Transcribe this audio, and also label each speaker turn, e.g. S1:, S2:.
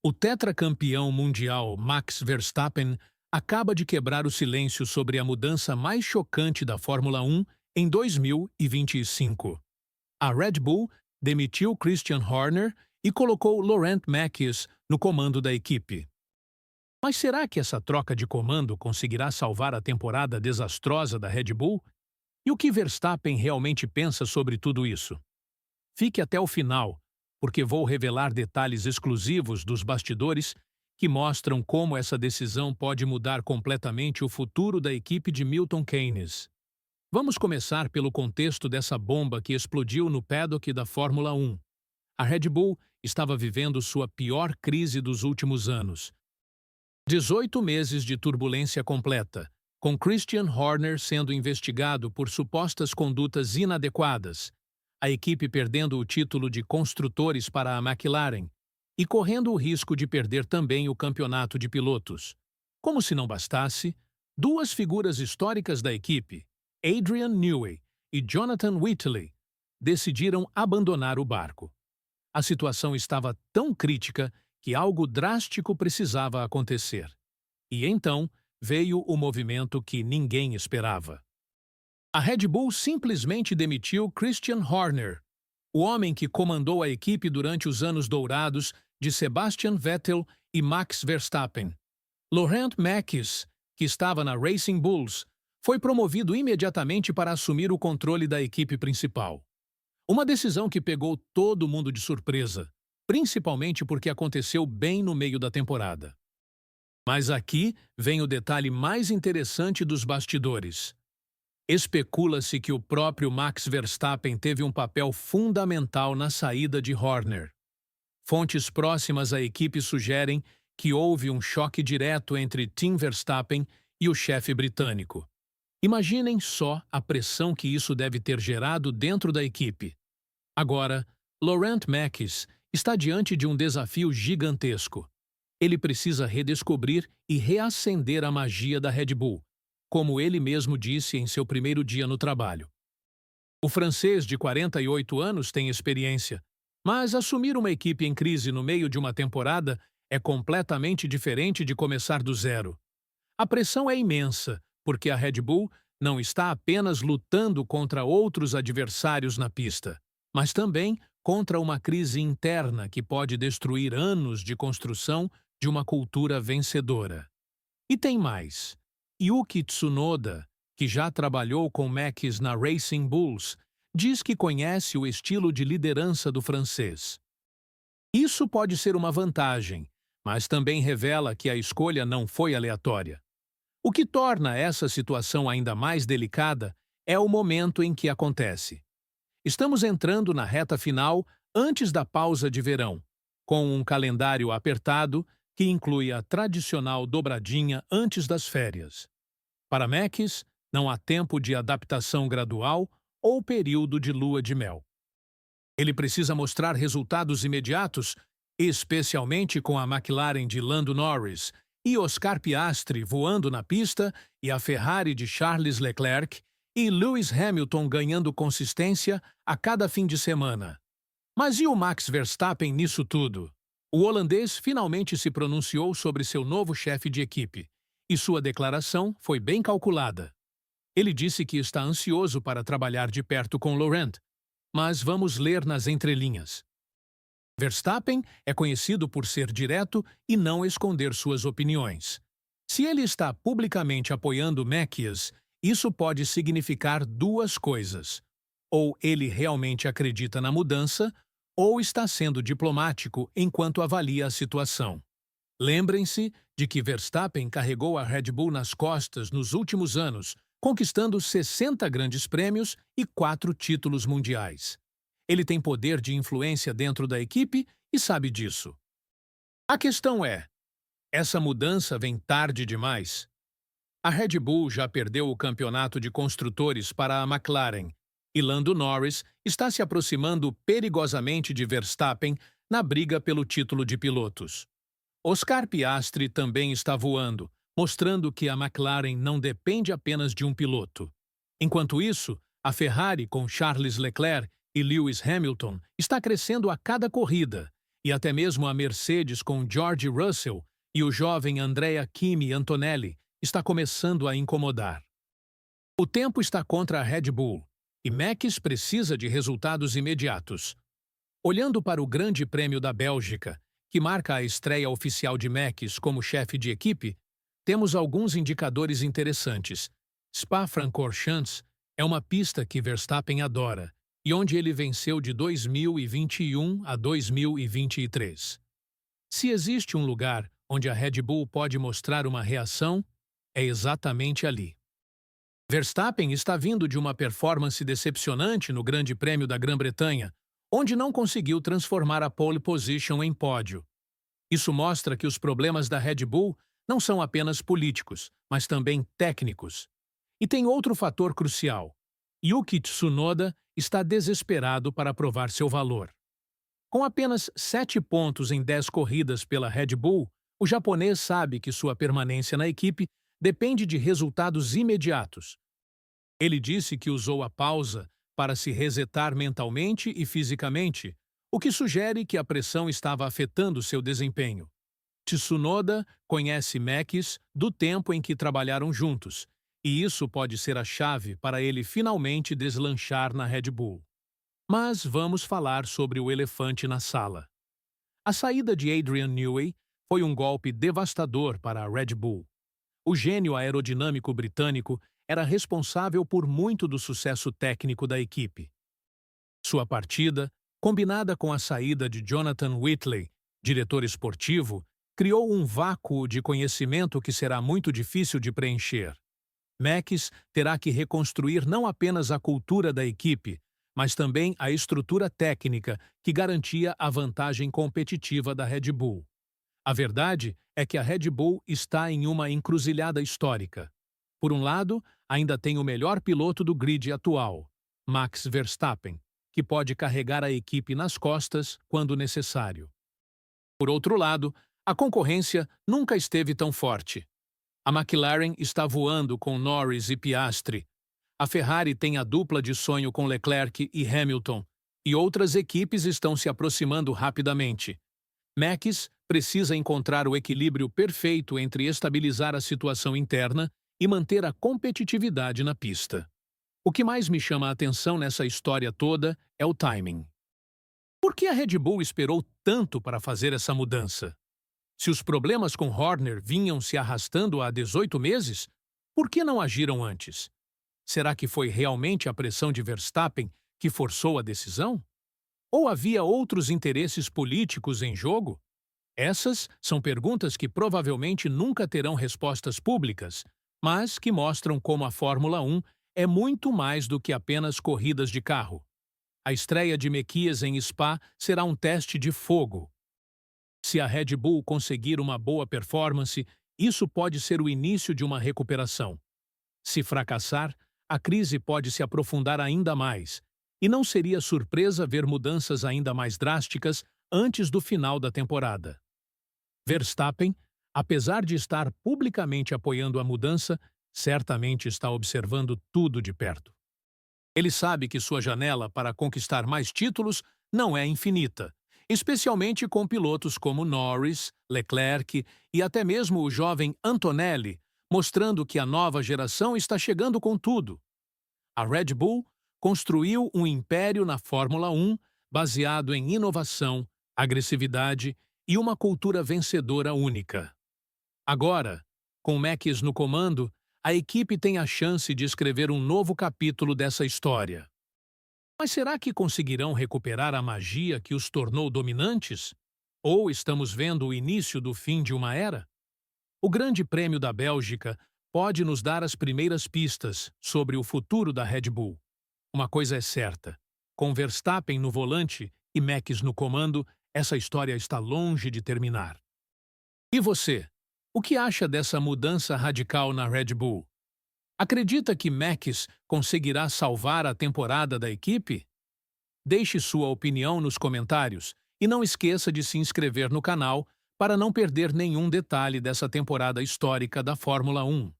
S1: O tetracampeão mundial Max Verstappen acaba de quebrar o silêncio sobre a mudança mais chocante da Fórmula 1 em 2025. A Red Bull demitiu Christian Horner e colocou Laurent Mekies no comando da equipe. Mas será que essa troca de comando conseguirá salvar a temporada desastrosa da Red Bull? E o que Verstappen realmente pensa sobre tudo isso? Fique até o final, porque vou revelar detalhes exclusivos dos bastidores que mostram como essa decisão pode mudar completamente o futuro da equipe de Milton Keynes. Vamos começar pelo contexto dessa bomba que explodiu no paddock da Fórmula 1. A Red Bull estava vivendo sua pior crise dos últimos anos. 18 meses de turbulência completa, com Christian Horner sendo investigado por supostas condutas inadequadas, a equipe perdendo o título de construtores para a McLaren e correndo o risco de perder também o campeonato de pilotos. Como se não bastasse, duas figuras históricas da equipe, Adrian Newey e Jonathan Whitley, decidiram abandonar o barco. A situação estava tão crítica que algo drástico precisava acontecer. E então veio o movimento que ninguém esperava. A Red Bull simplesmente demitiu Christian Horner, o homem que comandou a equipe durante os anos dourados de Sebastian Vettel e Max Verstappen. Laurent Mekies, que estava na Racing Bulls, foi promovido imediatamente para assumir o controle da equipe principal. Uma decisão que pegou todo mundo de surpresa, principalmente porque aconteceu bem no meio da temporada. Mas aqui vem o detalhe mais interessante dos bastidores. Especula-se que o próprio Max Verstappen teve um papel fundamental na saída de Horner. Fontes próximas à equipe sugerem que houve um choque direto entre Team Verstappen e o chefe britânico. Imaginem só a pressão que isso deve ter gerado dentro da equipe. Agora, Laurent Mekies está diante de um desafio gigantesco. Ele precisa redescobrir e reacender a magia da Red Bull, como ele mesmo disse em seu primeiro dia no trabalho. O francês de 48 anos tem experiência, mas assumir uma equipe em crise no meio de uma temporada é completamente diferente de começar do zero. A pressão é imensa, porque a Red Bull não está apenas lutando contra outros adversários na pista, mas também contra uma crise interna que pode destruir anos de construção de uma cultura vencedora. E tem mais. Yuki Tsunoda, que já trabalhou com Mekies na Racing Bulls, diz que conhece o estilo de liderança do francês. Isso pode ser uma vantagem, mas também revela que a escolha não foi aleatória. O que torna essa situação ainda mais delicada é o momento em que acontece. Estamos entrando na reta final antes da pausa de verão, com um calendário apertado que inclui a tradicional dobradinha antes das férias. Para Mekies, não há tempo de adaptação gradual ou período de lua de mel. Ele precisa mostrar resultados imediatos, especialmente com a McLaren de Lando Norris e Oscar Piastri voando na pista e a Ferrari de Charles Leclerc e Lewis Hamilton ganhando consistência a cada fim de semana. Mas e o Max Verstappen nisso tudo? O holandês finalmente se pronunciou sobre seu novo chefe de equipe, e sua declaração foi bem calculada. Ele disse que está ansioso para trabalhar de perto com Laurent, mas vamos ler nas entrelinhas. Verstappen é conhecido por ser direto e não esconder suas opiniões. Se ele está publicamente apoiando Mekies, isso pode significar duas coisas. Ou ele realmente acredita na mudança, ou está sendo diplomático enquanto avalia a situação. Lembrem-se de que Verstappen carregou a Red Bull nas costas nos últimos anos, conquistando 60 grandes prêmios e 4 títulos mundiais. Ele tem poder de influência dentro da equipe e sabe disso. A questão é, essa mudança vem tarde demais? A Red Bull já perdeu o campeonato de construtores para a McLaren, e Lando Norris está se aproximando perigosamente de Verstappen na briga pelo título de pilotos. Oscar Piastri também está voando, mostrando que a McLaren não depende apenas de um piloto. Enquanto isso, a Ferrari, com Charles Leclerc e Lewis Hamilton, está crescendo a cada corrida, e até mesmo a Mercedes com George Russell e o jovem Andrea Kimi Antonelli está começando a incomodar. O tempo está contra a Red Bull e Max precisa de resultados imediatos. Olhando para o Grande Prêmio da Bélgica, que marca a estreia oficial de Max como chefe de equipe, temos alguns indicadores interessantes. Spa-Francorchamps é uma pista que Verstappen adora e onde ele venceu de 2021 a 2023. Se existe um lugar onde a Red Bull pode mostrar uma reação, é exatamente ali. Verstappen está vindo de uma performance decepcionante no Grande Prêmio da Grã-Bretanha, onde não conseguiu transformar a pole position em pódio. Isso mostra que os problemas da Red Bull não são apenas políticos, mas também técnicos. E tem outro fator crucial. Yuki Tsunoda está desesperado para provar seu valor. Com apenas 7 pontos em 10 corridas pela Red Bull, o japonês sabe que sua permanência na equipe depende de resultados imediatos. Ele disse que usou a pausa para se resetar mentalmente e fisicamente, o que sugere que a pressão estava afetando seu desempenho. Tsunoda conhece Max do tempo em que trabalharam juntos, e isso pode ser a chave para ele finalmente deslanchar na Red Bull. Mas vamos falar sobre o elefante na sala. A saída de Adrian Newey foi um golpe devastador para a Red Bull. O gênio aerodinâmico britânico era responsável por muito do sucesso técnico da equipe. Sua partida, combinada com a saída de Jonathan Whitley, diretor esportivo, criou um vácuo de conhecimento que será muito difícil de preencher. Max terá que reconstruir não apenas a cultura da equipe, mas também a estrutura técnica que garantia a vantagem competitiva da Red Bull. A verdade é que a Red Bull está em uma encruzilhada histórica. Por um lado, ainda tem o melhor piloto do grid atual, Max Verstappen, que pode carregar a equipe nas costas quando necessário. Por outro lado, a concorrência nunca esteve tão forte. A McLaren está voando com Norris e Piastri. A Ferrari tem a dupla de sonho com Leclerc e Hamilton, e outras equipes estão se aproximando rapidamente. Max precisa encontrar o equilíbrio perfeito entre estabilizar a situação interna e manter a competitividade na pista. O que mais me chama a atenção nessa história toda é o timing. Por que a Red Bull esperou tanto para fazer essa mudança? Se os problemas com Horner vinham se arrastando há 18 meses, por que não agiram antes? Será que foi realmente a pressão de Verstappen que forçou a decisão? Ou havia outros interesses políticos em jogo? Essas são perguntas que provavelmente nunca terão respostas públicas, mas que mostram como a Fórmula 1 é muito mais do que apenas corridas de carro. A estreia de Mekies em Spa será um teste de fogo. Se a Red Bull conseguir uma boa performance, isso pode ser o início de uma recuperação. Se fracassar, a crise pode se aprofundar ainda mais, e não seria surpresa ver mudanças ainda mais drásticas antes do final da temporada. Verstappen, apesar de estar publicamente apoiando a mudança, certamente está observando tudo de perto. Ele sabe que sua janela para conquistar mais títulos não é infinita, especialmente com pilotos como Norris, Leclerc e até mesmo o jovem Antonelli, mostrando que a nova geração está chegando com tudo. A Red Bull construiu um império na Fórmula 1 baseado em inovação, agressividade e uma cultura vencedora única. Agora, com Max no comando, a equipe tem a chance de escrever um novo capítulo dessa história. Mas será que conseguirão recuperar a magia que os tornou dominantes? Ou estamos vendo o início do fim de uma era? O Grande Prêmio da Bélgica pode nos dar as primeiras pistas sobre o futuro da Red Bull. Uma coisa é certa: com Verstappen no volante e Max no comando, essa história está longe de terminar. E você? O que acha dessa mudança radical na Red Bull? Acredita que Max conseguirá salvar a temporada da equipe? Deixe sua opinião nos comentários e não esqueça de se inscrever no canal para não perder nenhum detalhe dessa temporada histórica da Fórmula 1.